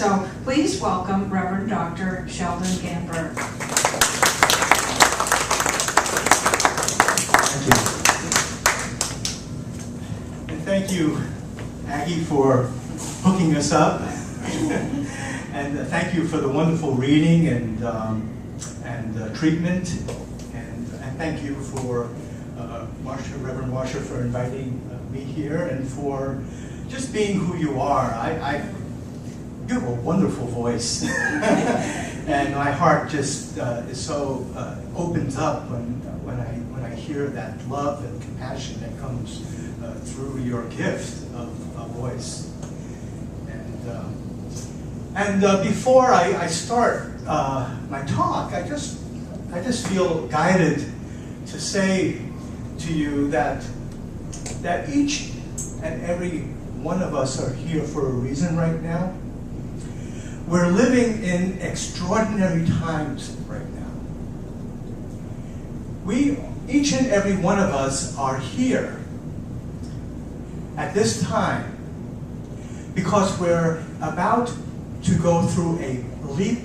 So please welcome Reverend Dr. Sheldon Ganberg. Thank you. And thank you, Aggie, for hooking us up. And thank you for the wonderful reading and treatment. And thank you for Reverend Washer for inviting me here and for just being who you are. You have a wonderful voice. And my heart just is so opens up when I hear that love and compassion that comes through your gift of a voice. And before I start my talk, I just feel guided to say to you that each and every one of us are here for a reason right now. We're living in extraordinary times right now. Each and every one of us are here at this time because we're about to go through a leap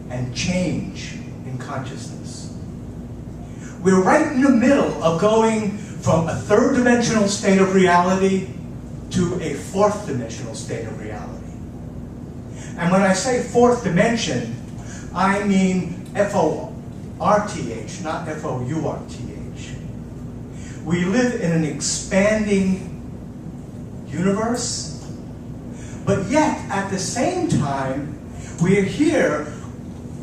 and change in consciousness. We're right in the middle of going from a third dimensional state of reality to a fourth dimensional state of reality. And when I say fourth dimension, I mean F-O-R-T-H, not F-O-U-R-T-H. We live in an expanding universe, but yet at the same time, we're here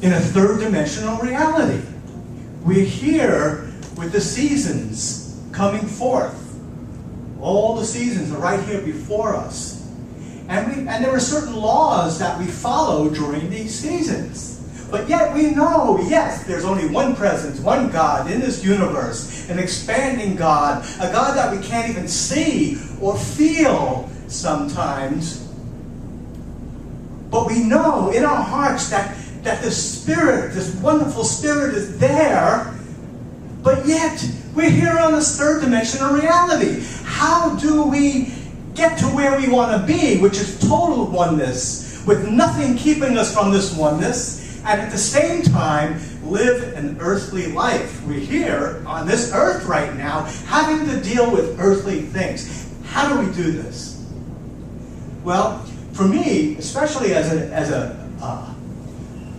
in a third dimensional reality. We're here with the seasons coming forth. All the seasons are right here before us. And there are certain laws that we follow during these seasons. But yet we know, yes, there's only one presence, one God in this universe, an expanding God, a God that we can't even see or feel sometimes. But we know in our hearts that the Spirit, this wonderful Spirit is there, but yet we're here on this third dimensional reality. How do we get to where we want to be, which is total oneness, with nothing keeping us from this oneness, and at the same time live an earthly life? We're here on this earth right now, having to deal with earthly things. How do we do this? Well, for me, especially as a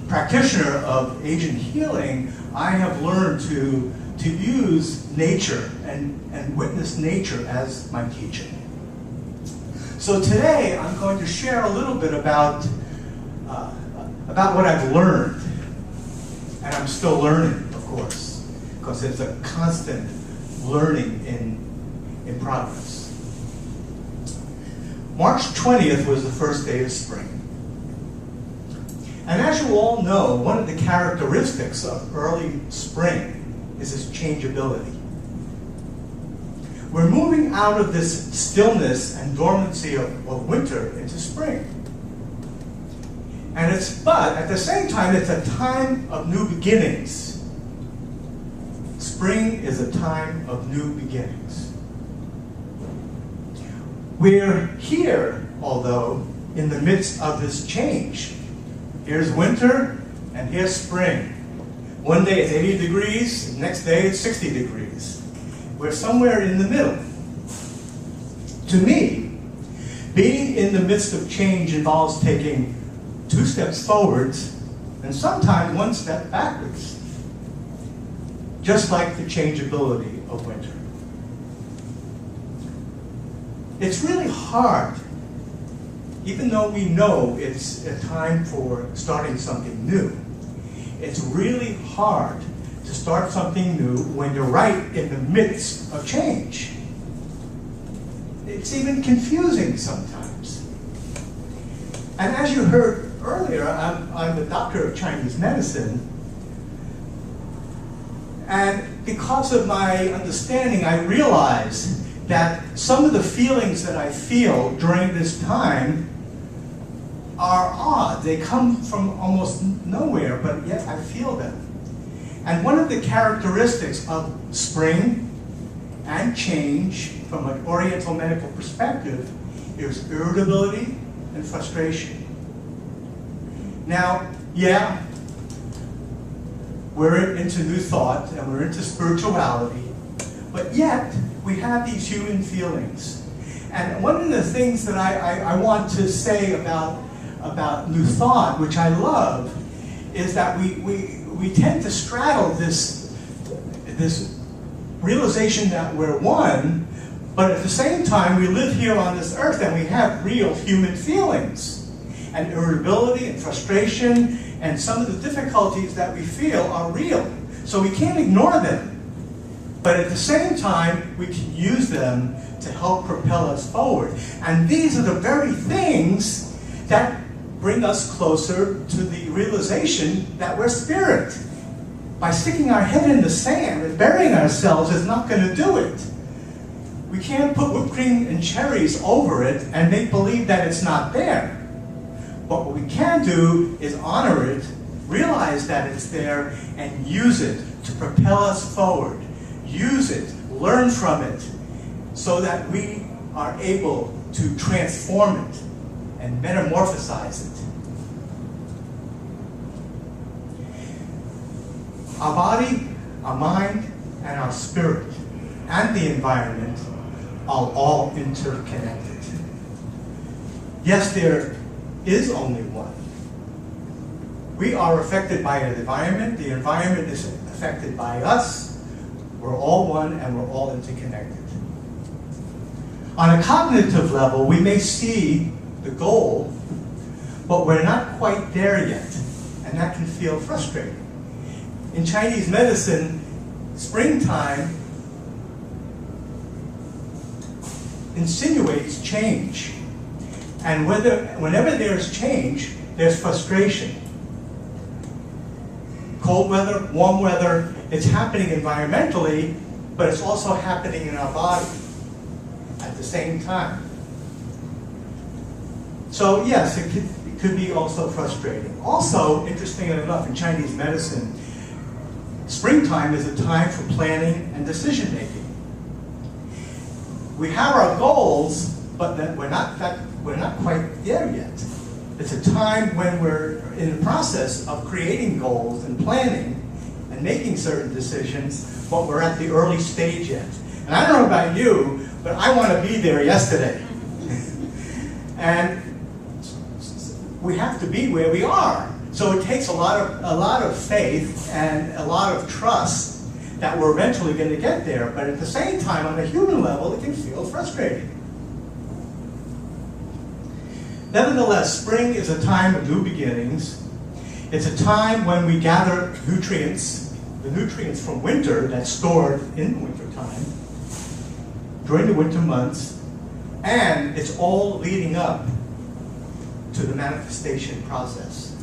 practitioner of agent healing, I have learned to use nature and witness nature as my teacher. So today I'm going to share a little bit about what I've learned, and I'm still learning, of course, because it's a constant learning in progress. March 20th was the first day of spring. And as you all know, one of the characteristics of early spring is its changeability. We're moving out of this stillness and dormancy of winter into spring. But at the same time, it's a time of new beginnings. Spring is a time of new beginnings. We're here, although, in the midst of this change. Here's winter, and here's spring. One day it's 80 degrees, the next day it's 60 degrees. We're somewhere in the middle. To me, being in the midst of change involves taking 2 steps forwards and sometimes 1 step backwards. Just like the changeability of winter. It's really hard, even though we know it's a time for starting something new. It's really hard to start something new when you're right in the midst of change. It's even confusing sometimes. And as you heard earlier, I'm a doctor of Chinese medicine. And because of my understanding, I realize that some of the feelings that I feel during this time are odd. They come from almost nowhere, but yet I feel them. And one of the characteristics of spring and change from an Oriental medical perspective is irritability, and frustration. Now, yeah, we're into New Thought and we're into spirituality, but yet we have these human feelings. And one of the things that I want to say about New Thought, which I love, is that we tend to straddle this realization that we're one, but at the same time we live here on this earth and we have real human feelings. And irritability and frustration and some of the difficulties that we feel are real. So we can't ignore them. But at the same time, we can use them to help propel us forward. And these are the very things that bring us closer to the realization that we're spirit. By sticking our head in the sand and burying ourselves is not going to do it. We can't put whipped cream and cherries over it and make believe that it's not there. But what we can do is honor it, realize that it's there, and use it to propel us forward. Use it, learn from it, so that we are able to transform it and metamorphosize it. Our body, our mind, and our spirit, and the environment are all interconnected. Yes, there is only one. We are affected by the environment is affected by us. We're all one and we're all interconnected. On a cognitive level, we may see the goal, but we're not quite there yet, and that can feel frustrating. In Chinese medicine, springtime insinuates change. And whenever there's change, there's frustration. Cold weather, warm weather, it's happening environmentally, but it's also happening in our body at the same time. So yes, it could be also frustrating. Also, interestingly enough, in Chinese medicine, springtime is a time for planning and decision making. We have our goals, but we're not quite there yet. It's a time when we're in the process of creating goals and planning and making certain decisions, but we're at the early stage yet. And I don't know about you, but I want to be there yesterday. And we have to be where we are. So it takes a lot of faith and a lot of trust that we're eventually going to get there. But at the same time, on a human level, it can feel frustrating. Nevertheless, spring is a time of new beginnings. It's a time when we gather nutrients, the nutrients from winter that's stored in the winter time, during the winter months, and it's all leading up to the manifestation process.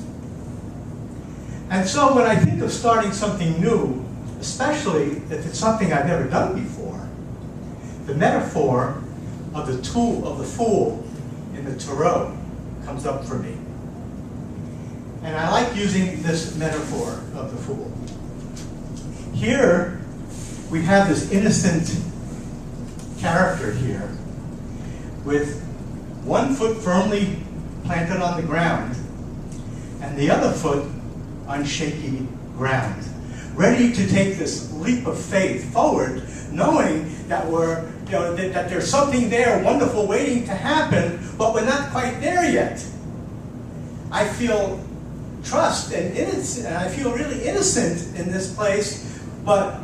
And so when I think of starting something new, especially if it's something I've never done before, the metaphor of the tool of the fool in the Tarot comes up for me. And I like using this metaphor of the fool. Here, we have this innocent character here with one foot firmly planted on the ground and the other foot on shaky ground, ready to take this leap of faith forward, knowing that that there's something there wonderful waiting to happen, but we're not quite there yet. I feel trust and innocence, and I feel really innocent in this place, but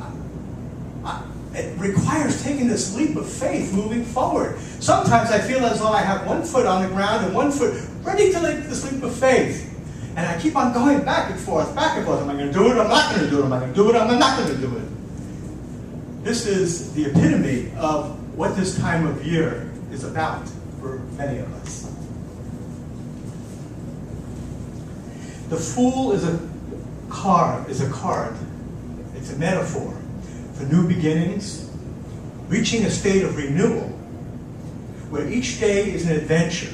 it requires taking this leap of faith moving forward. Sometimes I feel as though I have one foot on the ground and one foot ready to take this leap of faith. And I keep on going back and forth, back and forth. Am I going to do it? I'm not going to do it. Am I going to do it? I'm not going to do it. This is the epitome of what this time of year is about for many of us. The Fool is a card. It's a metaphor for new beginnings, reaching a state of renewal, where each day is an adventure,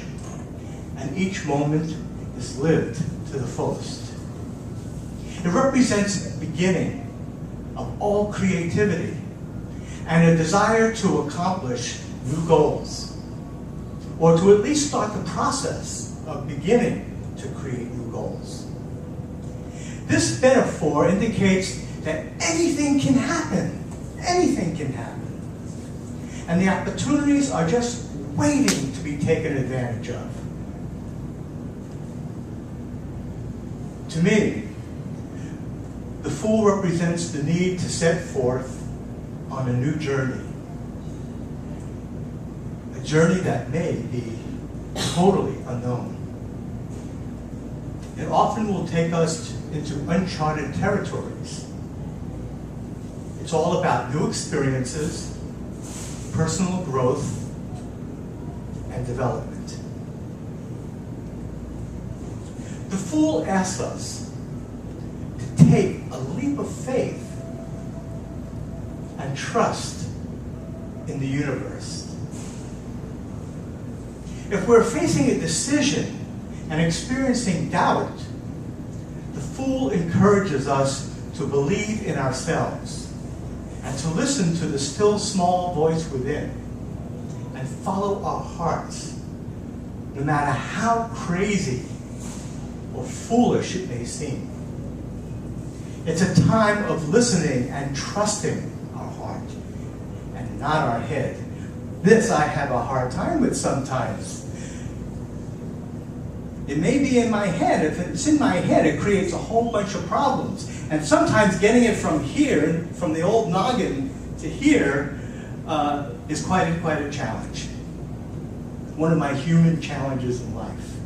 and each moment is lived to the fullest. It represents the beginning of all creativity and a desire to accomplish new goals, or to at least start the process of beginning to create new goals. This metaphor indicates that anything can happen. Anything can happen. And the opportunities are just waiting to be taken advantage of. To me, the Fool represents the need to set forth on a new journey. A journey that may be totally unknown. It often will take us into uncharted territories. It's all about new experiences, personal growth, and development. The Fool asks us to take a leap of faith and trust in the universe. If we're facing a decision and experiencing doubt, the Fool encourages us to believe in ourselves and to listen to the still small voice within and follow our hearts, no matter how crazy or foolish it may seem. It's a time of listening and trusting our heart and not our head. This I have a hard time with sometimes. It may be in my head. If it's in my head, it creates a whole bunch of problems. And sometimes getting it from here, from the old noggin to here, is quite a challenge. One of my human challenges in life.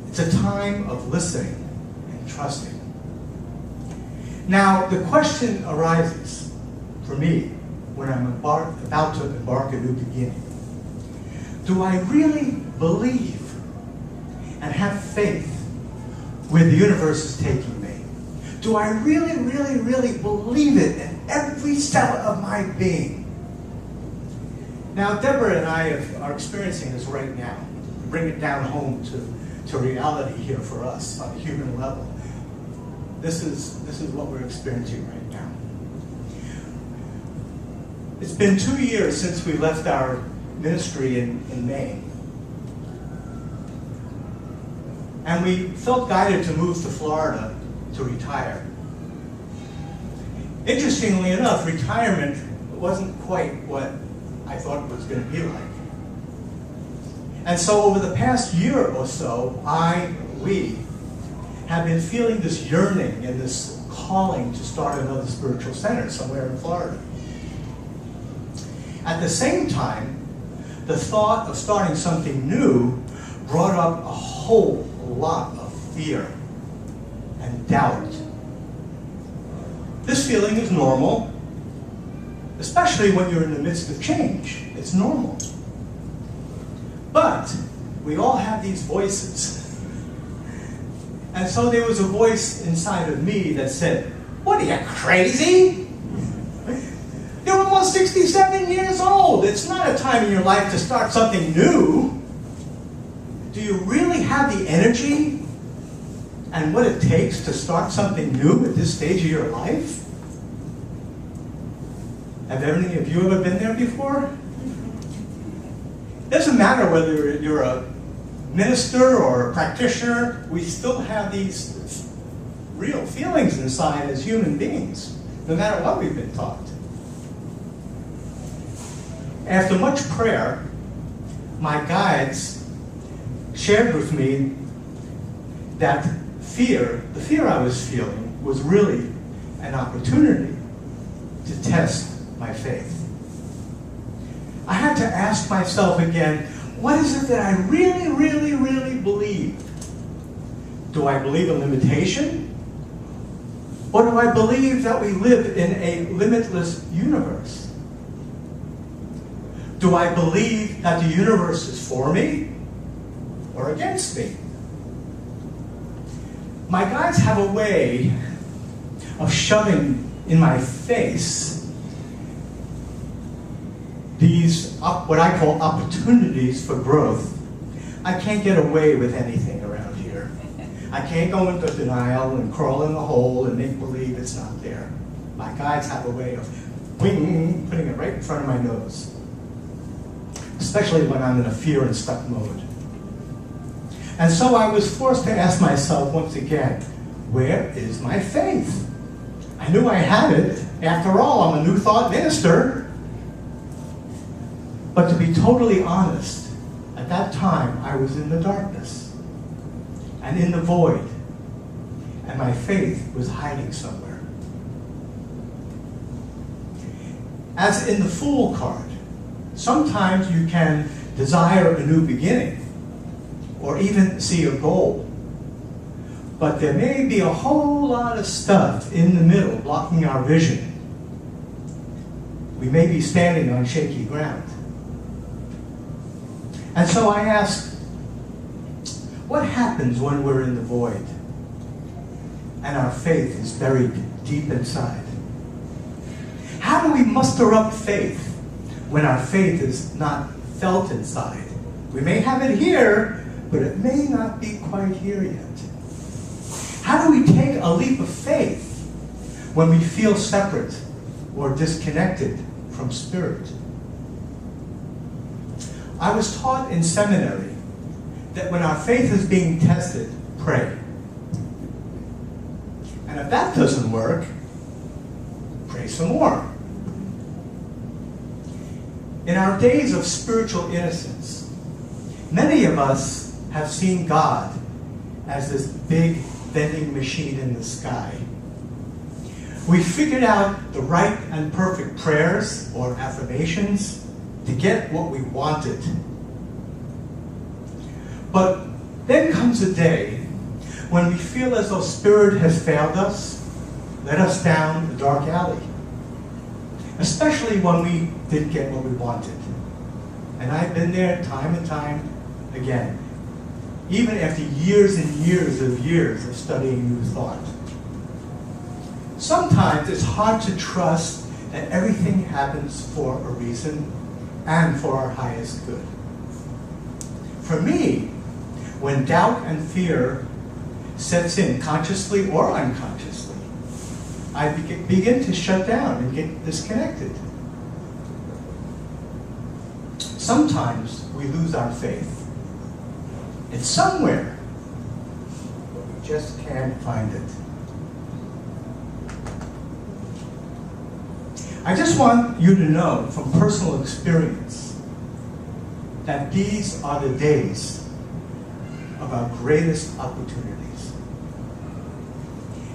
It's a time of listening and trusting. Now, the question arises for me when I'm about to embark a new beginning. Do I really believe and have faith where the universe is taking me? Do I really, really, really believe it in every cell of my being? Now, Deborah and I are experiencing this right now. Bring it down home to reality here for us on a human level. This is what we're experiencing right now. It's been 2 years since we left our ministry in Maine. And we felt guided to move to Florida to retire. Interestingly enough, retirement wasn't quite what I thought it was going to be like. And so over the past year or so, we have been feeling this yearning and this calling to start another spiritual center somewhere in Florida. At the same time, the thought of starting something new brought up a whole lot of fear and doubt. This feeling is normal, especially when you're in the midst of change. It's normal. But we all have these voices. And so there was a voice inside of me that said, "What are you, crazy? You're almost 67 years old. It's not a time in your life to start something new. Do you really have the energy and what it takes to start something new at this stage of your life?" Have any of you ever been there before? It doesn't matter whether you're a minister or a practitioner, we still have these real feelings inside as human beings, no matter what we've been taught. After much prayer, my guides shared with me that the fear I was feeling was really an opportunity to test my faith. I had to ask myself again, what is it that I really, really, really believe? Do I believe in limitation? Or do I believe that we live in a limitless universe? Do I believe that the universe is for me or against me? My guides have a way of shoving in my face these, what I call opportunities for growth. I can't get away with anything around here. I can't go into denial and crawl in a hole and make believe it's not there. My guides have a way of wing, putting it right in front of my nose. Especially when I'm in a fear and stuck mode. And so I was forced to ask myself once again, where is my faith? I knew I had it. After all, I'm a New Thought minister. But to be totally honest, at that time I was in the darkness and in the void, and my faith was hiding somewhere. As in the Fool card, sometimes you can desire a new beginning or even see a goal. But there may be a whole lot of stuff in the middle blocking our vision. We may be standing on shaky ground. And so I ask, what happens when we're in the void and our faith is buried deep inside? How do we muster up faith when our faith is not felt inside? We may have it here, but it may not be quite here yet. How do we take a leap of faith when we feel separate or disconnected from Spirit? I was taught in seminary that when our faith is being tested, pray. And if that doesn't work, pray some more. In our days of spiritual innocence, many of us have seen God as this big vending machine in the sky. We figured out the right and perfect prayers or affirmations to get what we wanted. But then comes a day when we feel as though Spirit has failed us, led us down the dark alley. Especially when we didn't get what we wanted. And I've been there time and time again. Even after years and years of studying New Thought. Sometimes it's hard to trust that everything happens for a reason and for our highest good. For me, when doubt and fear sets in, consciously or unconsciously, I begin to shut down and get disconnected. Sometimes we lose our faith. It's somewhere, but we just can't find it. I just want you to know from personal experience that these are the days of our greatest opportunities.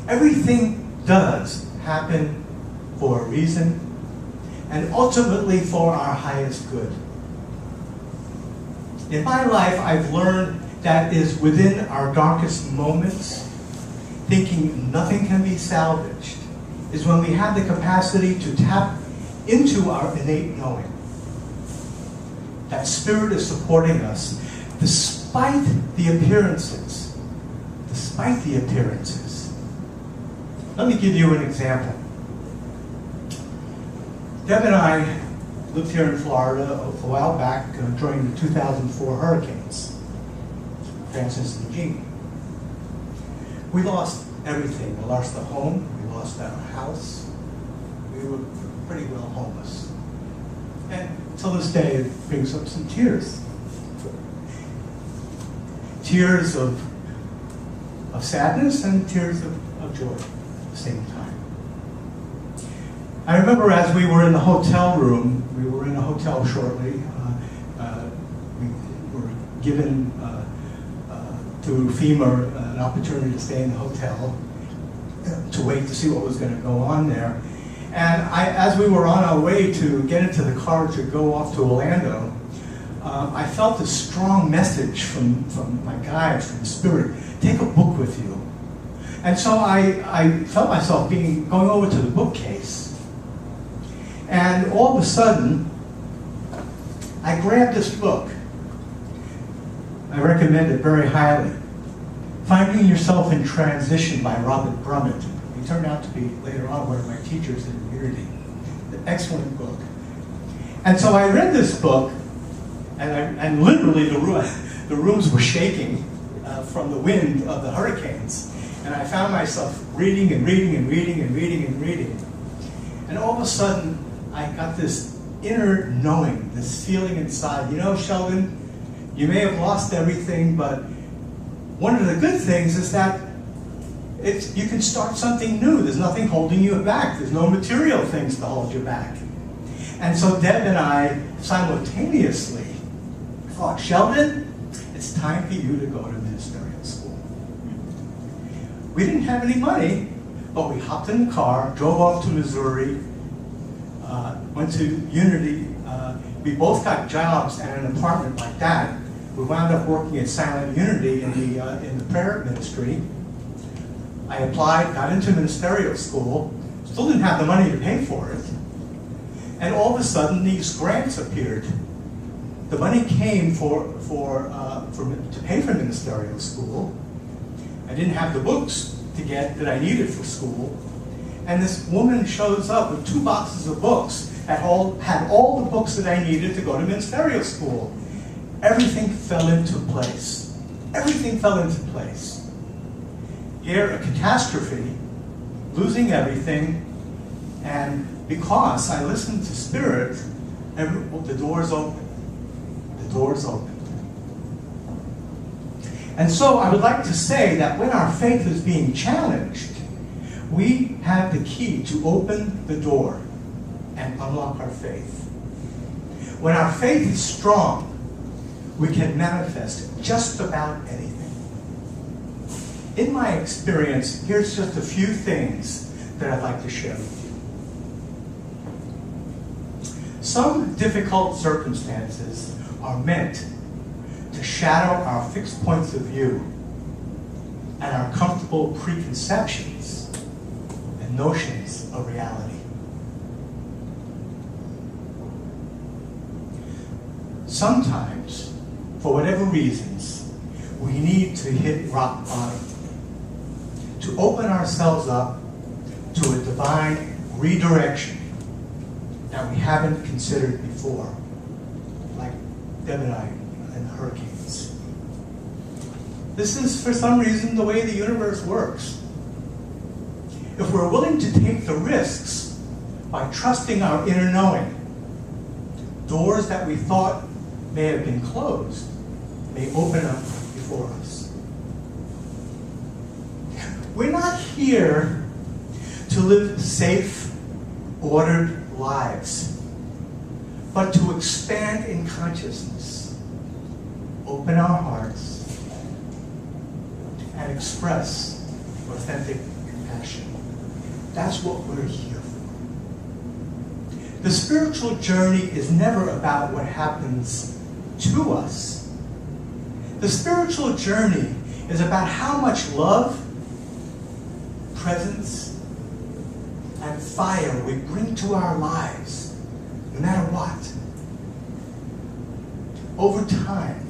Everything does happen for a reason and ultimately for our highest good. In my life, I've learned that is within our darkest moments, thinking nothing can be salvaged, is when we have the capacity to tap into our innate knowing. That Spirit is supporting us despite the appearances. Despite the appearances. Let me give you an example. Deb and I lived here in Florida a while back during the 2004 hurricanes, Francis and Jean. We lost everything. We lost the home, we lost our house. We were pretty well homeless. And till this day, it brings up some tears. Tears of sadness and tears of joy at the same time. I remember as we were in the hotel room, we were in a hotel shortly, we were given through FEMA an opportunity to stay in the hotel to wait to see what was going to go on there. And as we were on our way to get into the car to go off to Orlando, I felt a strong message from my guides, from the Spirit, take a book with you. And so I felt myself going over to the bookcase. And all of a sudden, I grabbed this book. I recommend it very highly. Finding Yourself in Transition by Robert Brummett. He turned out to be, later on, one of my teachers in Unity. An excellent book. And so I read this book, and literally the rooms were shaking from the wind of the hurricanes. And I found myself reading and reading and reading and reading and reading. And all of a sudden, I got this inner knowing, this feeling inside. You know, Sheldon, you may have lost everything, but one of the good things is that you can start something new. There's nothing holding you back. There's no material things to hold you back. And so Deb and I simultaneously thought, Sheldon, it's time for you to go to ministerial school. We didn't have any money, but we hopped in the car, drove off to Missouri, went to Unity. We both got jobs at an apartment like that. We wound up working at Silent Unity in the prayer ministry. I applied, got into ministerial school, still didn't have the money to pay for it. And all of a sudden, these grants appeared. The money came to pay for ministerial school. I didn't have the books to get that I needed for school. And this woman shows up with 2 boxes of books that had all the books that I needed to go to ministerial school. Everything fell into place. Everything fell into place. Here, a catastrophe, losing everything, and because I listened to Spirit, the doors opened. The doors opened. And so I would like to say that when our faith is being challenged, we have the key to open the door and unlock our faith. When our faith is strong, we can manifest just about anything. In my experience, here's just a few things that I'd like to share with you. Some difficult circumstances are meant to shadow our fixed points of view and our comfortable preconceptions and notions of reality. Sometimes, for whatever reasons, we need to hit rock bottom, to open ourselves up to a divine redirection that we haven't considered before, like Deb and I and the hurricanes. This is, for some reason, the way the universe works. If we're willing to take the risks by trusting our inner knowing, doors that we thought may have been closed may open up before us. We're not here to live safe, ordered lives, but to expand in consciousness, open our hearts, and express authentic compassion. That's what we're here for. The spiritual journey is never about what happens to us. The spiritual journey is about how much love, presence, and fire we bring to our lives, no matter what. Over time,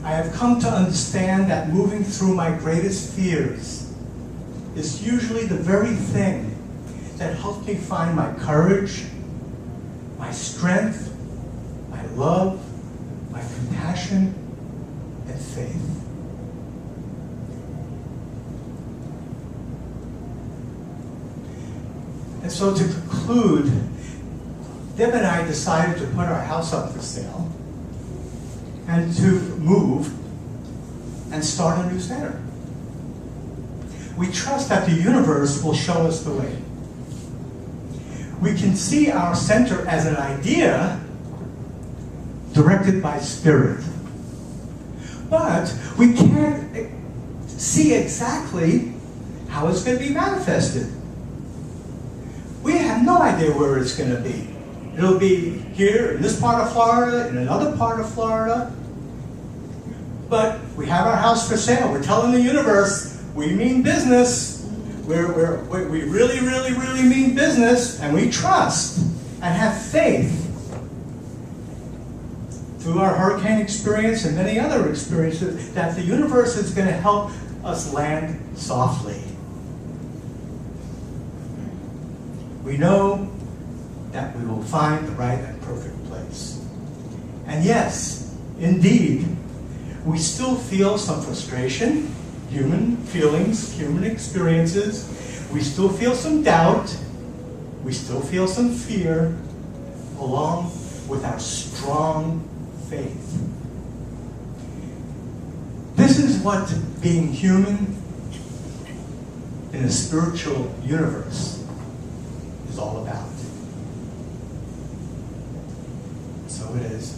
I have come to understand that moving through my greatest fears is usually the very thing that helps me find my courage, my strength, my love, my compassion, and faith. And so to conclude, Deb and I decided to put our house up for sale and to move and start a new center. We trust that the universe will show us the way. We can see our center as an idea directed by Spirit. But we can't see exactly how it's going to be manifested. We have no idea where it's going to be. It'll be here in this part of Florida, in another part of Florida. But we have our house for sale. We're telling the universe, we mean business. We really, really, really mean business, and we trust and have faith through our hurricane experience and many other experiences that the universe is going to help us land softly. We know that we will find the right and perfect place. And yes, indeed, we still feel some frustration, human feelings, human experiences. We still feel some doubt. we still feel some fear along with our strong faith. This is what being human in a spiritual universe is all about. So it is.